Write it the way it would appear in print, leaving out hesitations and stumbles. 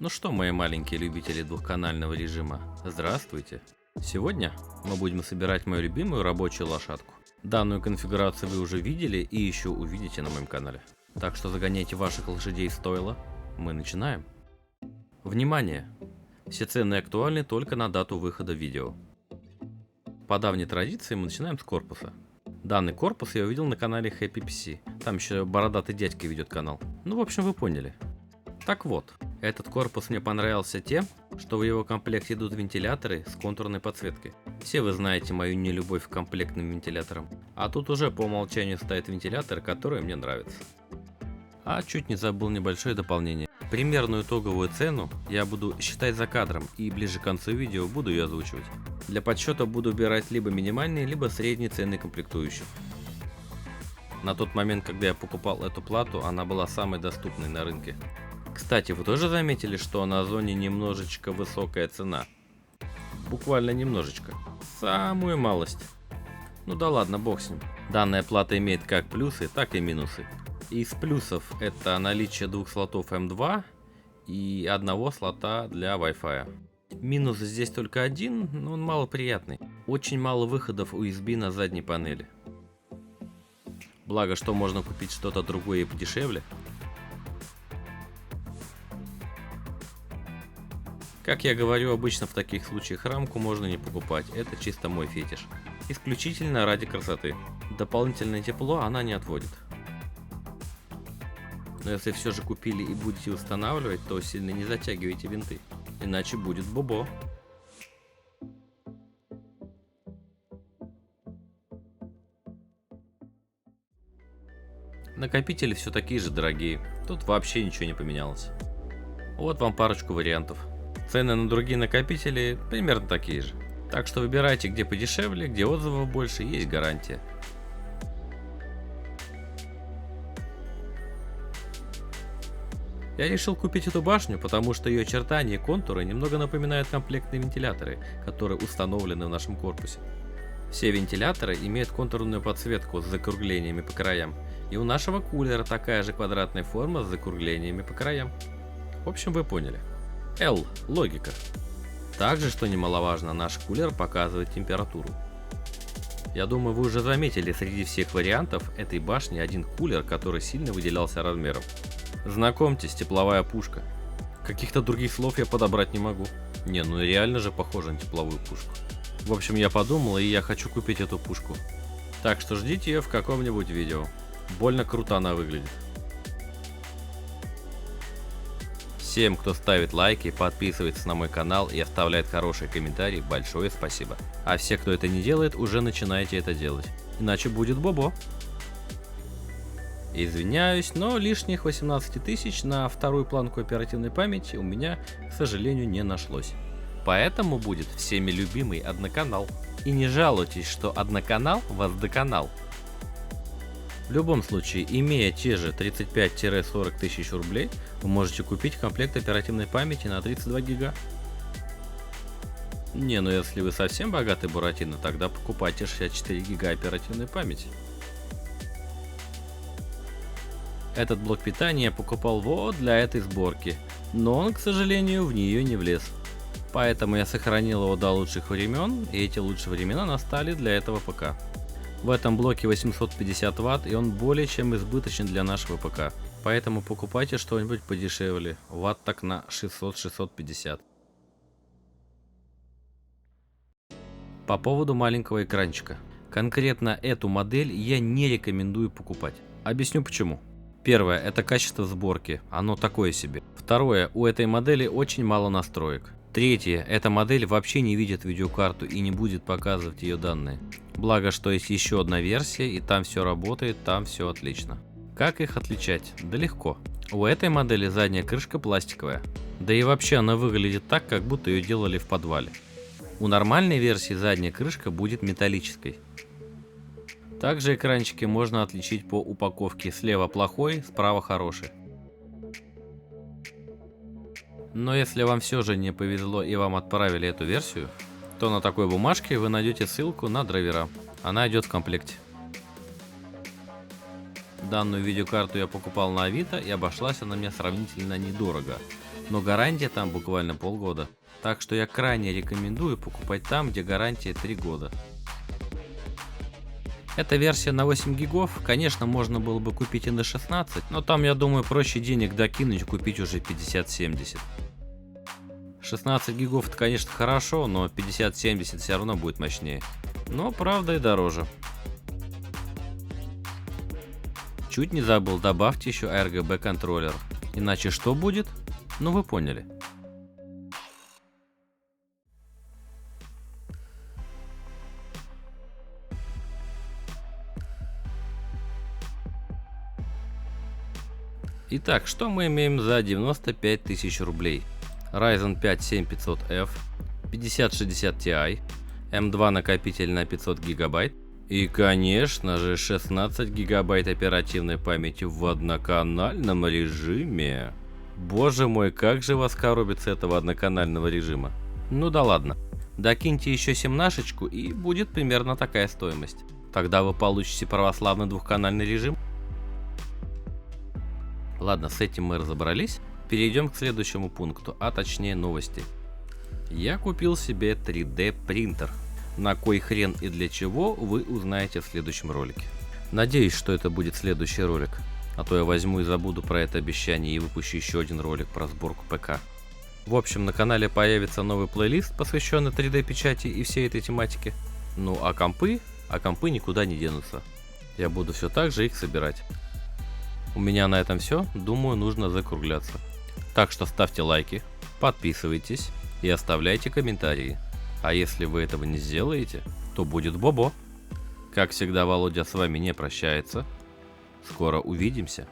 Ну что, мои маленькие любители двухканального режима, здравствуйте! Сегодня мы будем собирать мою любимую рабочую лошадку. Данную конфигурацию вы уже видели и еще увидите на моем канале. Так что загоняйте ваших лошадей в стойло. Мы начинаем. Внимание! Все цены актуальны только на дату выхода видео. По давней традиции мы начинаем с корпуса. Данный корпус я увидел на канале Happy PC. Там еще бородатый дядька ведет канал. Ну, в общем, вы поняли. Так вот, этот корпус мне понравился тем, что в его комплекте идут вентиляторы с контурной подсветкой. Все вы знаете мою нелюбовь к комплектным вентиляторам. А тут уже по умолчанию стоит вентилятор, который мне нравится. А чуть не забыл небольшое дополнение. Примерную итоговую цену я буду считать за кадром и ближе к концу видео буду ее озвучивать. Для подсчета буду убирать либо минимальные, либо средние цены комплектующих. На тот момент, когда я покупал эту плату, она была самой доступной на рынке. Кстати, вы тоже заметили, что на Озоне немножечко высокая цена? Буквально немножечко. Самую малость. Ну да ладно, бог с ним. Данная плата имеет как плюсы, так и минусы. Из плюсов это наличие двух слотов M2 и одного слота для Wi-Fi. Минус здесь только один, но он малоприятный. Очень мало выходов USB на задней панели. Благо, что можно купить что-то другое и подешевле. Как я говорю, обычно в таких случаях рамку можно не покупать, это чисто мой фетиш. Исключительно ради красоты. Дополнительное тепло она не отводит. Но если все же купили и будете устанавливать, то сильно не затягивайте винты, иначе будет бобо. Накопители все такие же дорогие, тут вообще ничего не поменялось. Вот вам парочку вариантов. Цены на другие накопители примерно такие же. Так что выбирайте, где подешевле, где отзывов больше, есть гарантия. Я решил купить эту башню, потому что ее очертания и контуры немного напоминают комплектные вентиляторы, которые установлены в нашем корпусе. Все вентиляторы имеют контурную подсветку с закруглениями по краям, и у нашего кулера такая же квадратная форма с закруглениями по краям. В общем, вы поняли. L. Логика. Также, что немаловажно, наш кулер показывает температуру. Я думаю, вы уже заметили среди всех вариантов этой башни один кулер, который сильно выделялся размером. Знакомьтесь, тепловая пушка. Каких-то других слов я подобрать не могу. Не, ну реально же похоже на тепловую пушку. В общем, я подумал, и я хочу купить эту пушку. Так что ждите ее в каком-нибудь видео. Больно круто она выглядит. Всем, кто ставит лайки, подписывается на мой канал и оставляет хорошие комментарии, большое спасибо. А все, кто это не делает, уже начинайте это делать. Иначе будет бобо. Извиняюсь, но лишних 18 тысяч на вторую планку оперативной памяти у меня, к сожалению, не нашлось. Поэтому будет всеми любимый одноканал. И не жалуйтесь, что одноканал вас доконал. В любом случае, имея те же 35-40 тысяч рублей, вы можете купить комплект оперативной памяти на 32 гига. Не, ну если вы совсем богатый Буратино, тогда покупайте 64 гига оперативной памяти. Этот блок питания я покупал вот для этой сборки, но он, к сожалению, в нее не влез. Поэтому я сохранил его до лучших времен, и эти лучшие времена настали для этого ПК. В этом блоке 850 Вт, и он более чем избыточен для нашего ПК. Поэтому покупайте что-нибудь подешевле, ватт так на 600-650. По поводу маленького экранчика. Конкретно эту модель я не рекомендую покупать. Объясню почему. Первое, это качество сборки, оно такое себе. Второе, у этой модели очень мало настроек. Третье, эта модель вообще не видит видеокарту и не будет показывать ее данные. Благо, что есть еще одна версия, и там все работает, там все отлично. Как их отличать? Да легко. У этой модели задняя крышка пластиковая. Да и вообще она выглядит так, как будто ее делали в подвале. У нормальной версии задняя крышка будет металлической. Также экранчики можно отличить по упаковке: слева плохой, справа хороший. Но если вам все же не повезло и вам отправили эту версию, то на такой бумажке вы найдете ссылку на драйвера. Она идет в комплекте. Данную видеокарту я покупал на Авито, и обошлась она мне сравнительно недорого. но гарантия там буквально полгода. Так что я крайне рекомендую покупать там, где гарантия 3 года. Эта версия на 8 гигов, конечно, можно было бы купить и на 16, но там, я думаю, проще денег докинуть и купить уже 50-70. 16 гигов это, конечно, хорошо, но 50-70 все равно будет мощнее. Но, правда, и дороже. Чуть не забыл, добавьте еще RGB контроллер. Иначе что будет? Ну вы поняли. Итак, что мы имеем за 95 тысяч рублей? Ryzen 5 7500F, 5060 Ti, M2 накопитель на 500 гигабайт и, конечно же, 16 гигабайт оперативной памяти в одноканальном режиме. Боже мой, как же вас коробит с этого одноканального режима. Ну да ладно, докиньте еще 17-шечку и будет примерно такая стоимость. Тогда вы получите православный двухканальный режим. Ладно, с этим мы разобрались. Перейдем к следующему пункту, а точнее новости. Я купил себе 3D принтер. На кой хрен и для чего, вы узнаете в следующем ролике. Надеюсь, что это будет следующий ролик, а то я возьму и забуду про это обещание и выпущу еще один ролик про сборку ПК. В общем, на канале появится новый плейлист, посвященный 3D печати и всей этой тематике. Ну а компы никуда не денутся. Я буду все так же их собирать. У меня на этом все, думаю, нужно закругляться. Так что ставьте лайки, подписывайтесь и оставляйте комментарии. А если вы этого не сделаете, то будет бобо. Как всегда, Володя с вами не прощается. Скоро увидимся.